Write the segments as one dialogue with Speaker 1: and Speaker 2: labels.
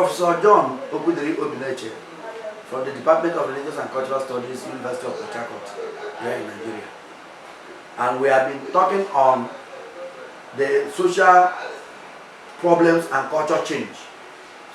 Speaker 1: Professor John Obineche from the Department of Religious and Cultural Studies, University of Port Harcourt, here in Nigeria. And we have been talking on the social problems and culture change.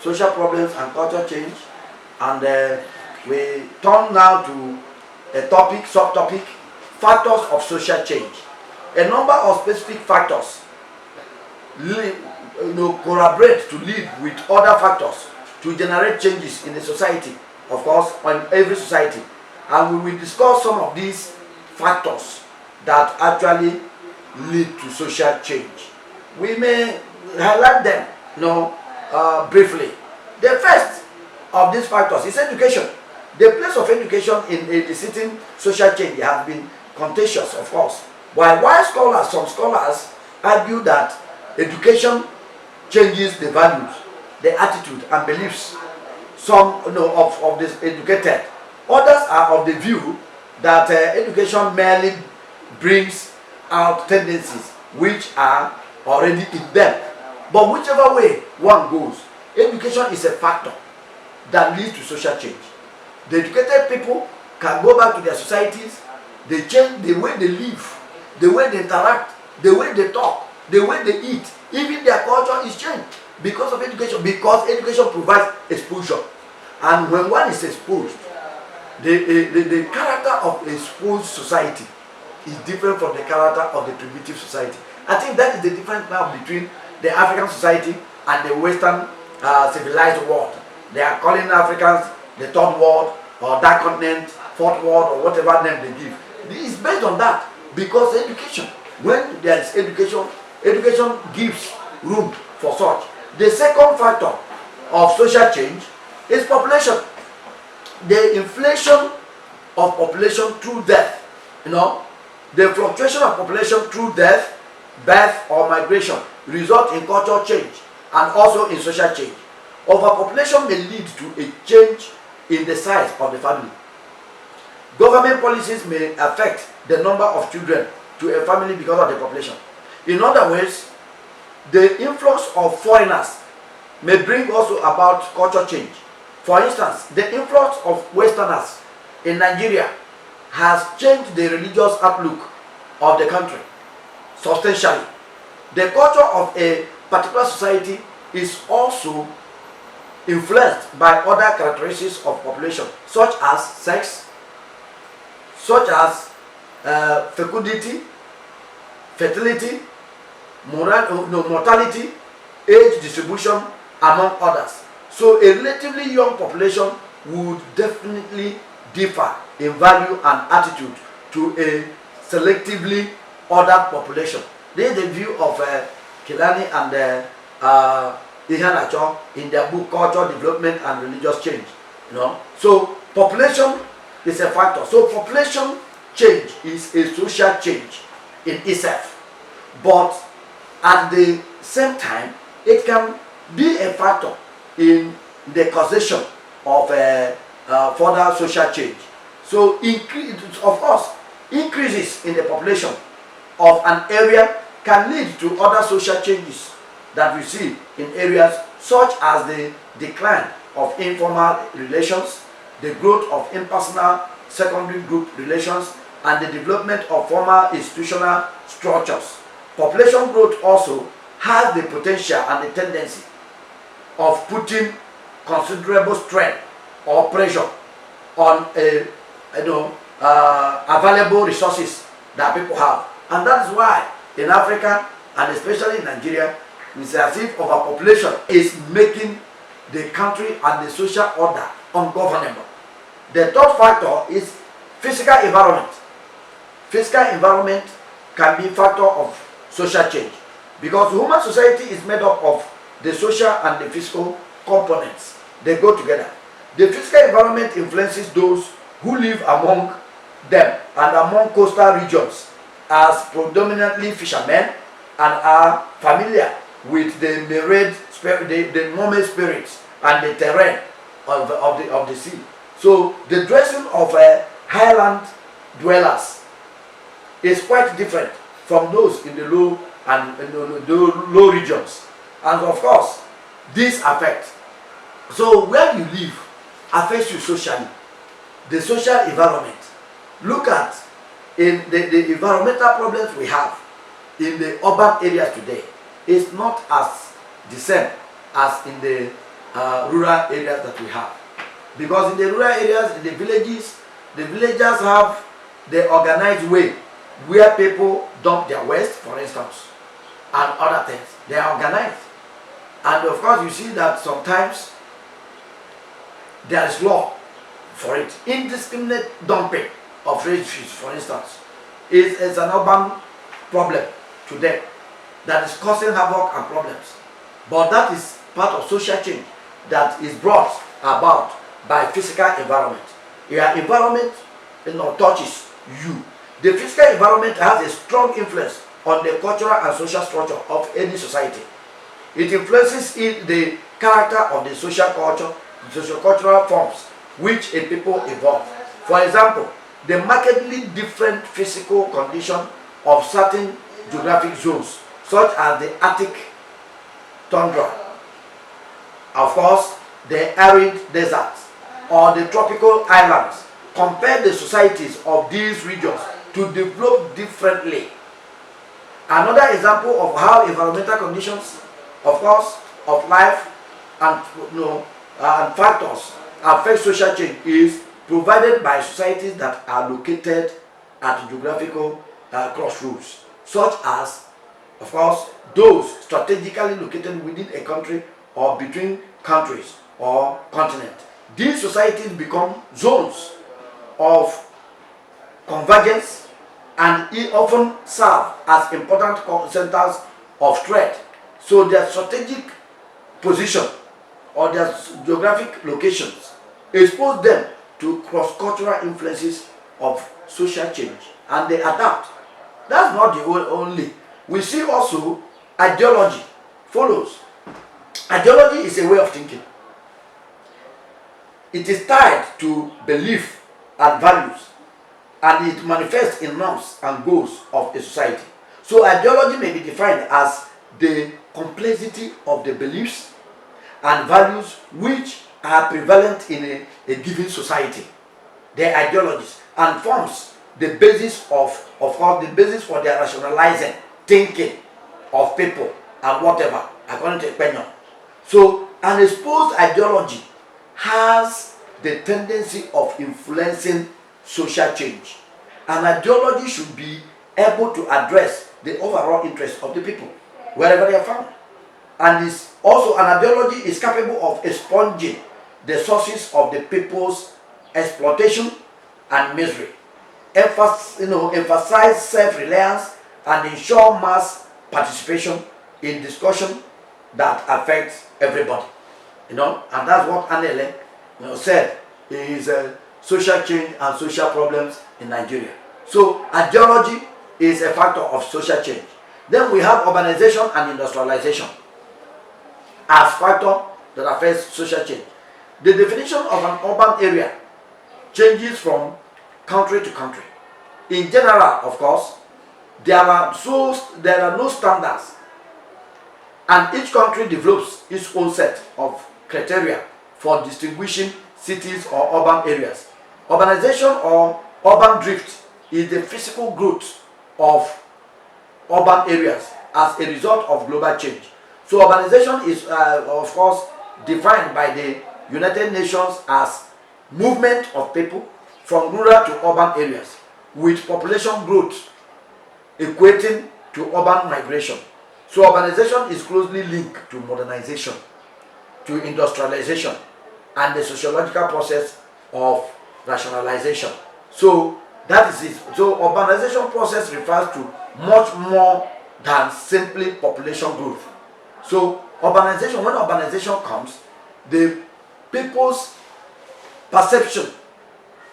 Speaker 1: Social problems and culture change. And we turn now to a topic, subtopic, factors of social change. A number of specific factors collaborate to lead with other factors to generate changes in the society, of course, on every society. And we will discuss some of these factors that actually lead to social change. We may highlight them briefly. The first of these factors is education. The place of education in eliciting social change has been contentious, of course. While some scholars argue that education changes the values, the attitude and beliefs of this educated. Others are of the view that education merely brings out tendencies which are already in them. But whichever way one goes, education is a factor that leads to social change. The educated people can go back to their societies, they change the way they live, the way they interact, the way they talk, the way they eat. Even their culture is changed because of education, because education provides exposure. And when one is exposed, the character of a exposed society is different from the character of the primitive society. I think that is the difference now between the African society and the Western civilized world. They are calling Africans the third world or that continent, fourth world, or whatever name they give. It's based on that, because education, when there is education, education gives room for such. The second factor of social change is population. The inflation of population through death, the fluctuation of population through death, birth or migration result in cultural change and also in social change. Overpopulation may lead to a change in the size of the family. Government policies may affect the number of children to a family because of the population. In other words, the influx of foreigners may bring also about culture change. For instance, the influx of Westerners in Nigeria has changed the religious outlook of the country substantially. The culture of a particular society is also influenced by other characteristics of population, such as sex, such as fecundity, fertility, mortality, age distribution, among others. So a relatively young population would definitely differ in value and attitude to a selectively ordered population. This is the view of Kilani and Ihanacho in their book Culture, Development and Religious Change. So population is a factor. So population change is a social change in itself. But at the same time, it can be a factor in the causation of further social change. So, of course, increases in the population of an area can lead to other social changes that we see in areas such as the decline of informal relations, the growth of impersonal secondary group relations, and the development of formal institutional structures. Population growth also has the potential and the tendency of putting considerable strain or pressure on available resources that people have. And that is why in Africa, and especially in Nigeria, it's as if overpopulation is making the country and the social order ungovernable. The third factor is physical environment. Physical environment can be a factor of social change, because human society is made up of the social and the physical components. They go together. The physical environment influences those who live among them and among coastal regions as predominantly fishermen and are familiar with the myriad the normal spirits and the terrain of the sea. So the dressing of highland dwellers is quite different from those in the low and the low regions. And of course, this affects So where you live affects you socially. The social environment. Look at in the environmental problems we have in the urban areas today is not as the same as in the rural areas that we have. Because in the rural areas, in the villages, the villagers have the organized way where people dump their waste, for instance, and other things. They are organized. And of course, you see that sometimes there is law for it. Indiscriminate dumping of refuse, for instance, is an urban problem today that is causing havoc and problems. But that is part of social change that is brought about by physical environment. Your environment, touches you. The physical environment has a strong influence on the cultural and social structure of any society. It influences the character of the social culture, the socio-cultural forms which a people evolve. For example, the markedly different physical condition of certain geographic zones, such as the Arctic tundra, of course, the arid deserts, or the tropical islands, compare the societies of these regions to develop differently. Another example of how environmental conditions, of course, of life and, and factors affect social change is provided by societies that are located at geographical crossroads, such as, of course, those strategically located within a country or between countries or continents. These societies become zones of convergence and often serve as important centers of trade. So their strategic position or their geographic locations expose them to cross-cultural influences of social change, and they adapt. That's not the only. We see also ideology follows. Ideology is a way of thinking. It is tied to belief and values, and it manifests in norms and goals of a society. So ideology may be defined as the complexity of the beliefs and values which are prevalent in a given society. Their ideologies and forms the basis of course, the basis for their rationalizing thinking of people and whatever, according to opinion. So an exposed ideology has the tendency of influencing social change. An ideology should be able to address the overall interests of the people, wherever they are found. And is also an ideology is capable of expunging the sources of the people's exploitation and misery. Emphasize self-reliance and ensure mass participation in discussion that affects everybody. And that's what Anele said in his social change and social problems in Nigeria. So ideology is a factor of social change. Then we have urbanization and industrialization as factor that affects social change. The definition of an urban area changes from country to country. In general, of course, there are no standards, and each country develops its own set of criteria for distinguishing cities or urban areas. Urbanization or urban drift is the physical growth of urban areas as a result of global change. So urbanization is, of course, defined by the United Nations as movement of people from rural to urban areas, with population growth equating to urban migration. So urbanization is closely linked to modernization, to industrialization, and the sociological process of rationalization. So that is it. So urbanization process refers to much more than simply population growth. So urbanization, when urbanization comes, the people's perception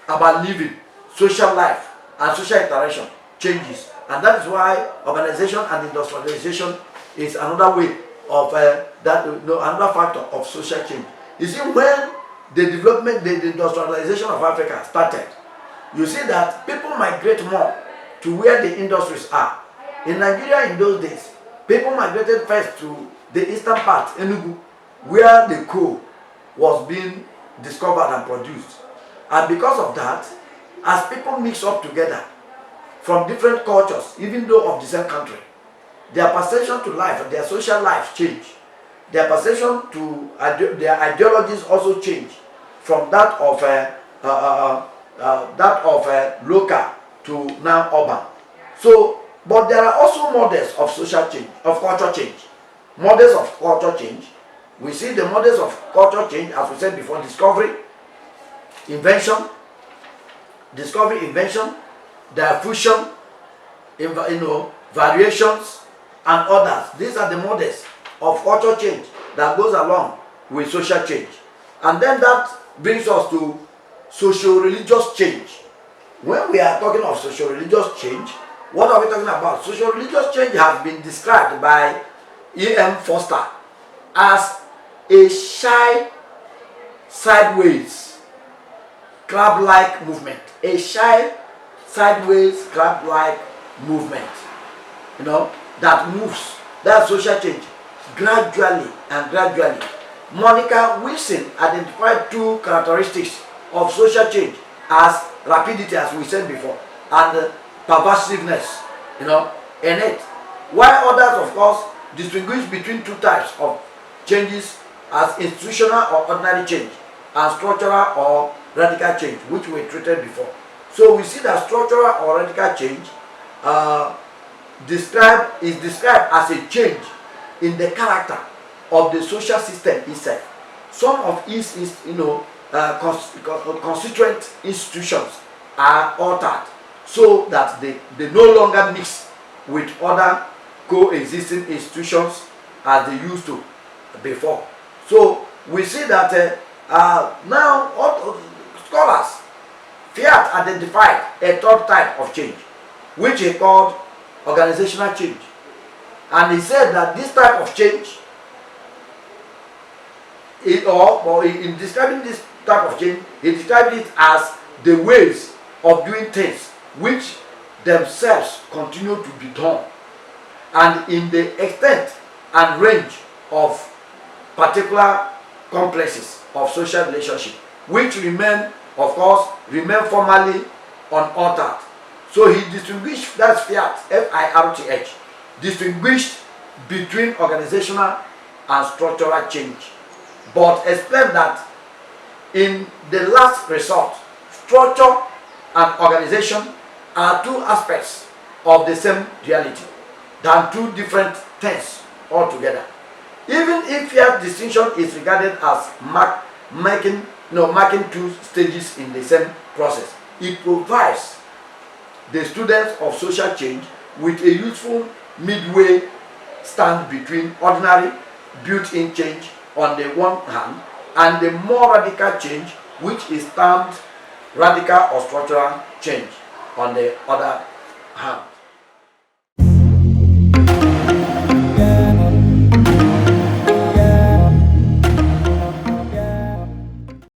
Speaker 1: about living, social life, and social interaction changes. And that is why urbanization and industrialization is another way of another factor of social change. You see, when the development, the industrialization of Africa started, you see that people migrate more to where the industries are. In Nigeria in those days, people migrated first to the eastern part, Enugu, where the coal was being discovered and produced. And because of that, as people mix up together from different cultures, even though of the same country, their perception to life, their social life change. Their perception to their ideologies also change from that of local to now urban. So, but there are also models of social change, of culture change. Models of culture change. We see the models of culture change, as we said before, discovery, invention, diffusion, variations, and others. These are the models of culture change that goes along with social change. And then that brings us to socio-religious change. When we are talking of socio-religious change, what are we talking about? Socio-religious change has been described by E.M. Foster as a shy, sideways, crab-like movement. A shy, sideways, crab-like movement, that moves. That's social change, gradually and gradually. Monica Wilson identified two characteristics of social change as rapidity, as we said before, and pervasiveness, in it. While others, of course, distinguish between two types of changes as institutional or ordinary change and structural or radical change, which we treated before. So we see that structural or radical change is described as a change in the character of the social system itself. Some of its constituent institutions are altered so that they no longer mix with other coexisting institutions as they used to before. So we see that now scholars Fiat identified a third type of change, which he called organizational change. And he said that this type of change, in describing this type of change, he described it as the ways of doing things which themselves continue to be done, and in the extent and range of particular complexes of social relationship, which remain formally unaltered. So he distinguished, that's Fiat, F-I-R-T-H, distinguished between organizational and structural change, but explained that in the last resort, structure and organization are two aspects of the same reality than two different things altogether. Even if Fiat's distinction is regarded as marking two stages in the same process, it provides the students of social change with a useful midway stand between ordinary built-in change on the one hand and the more radical change, which is termed radical or structural change on the other hand.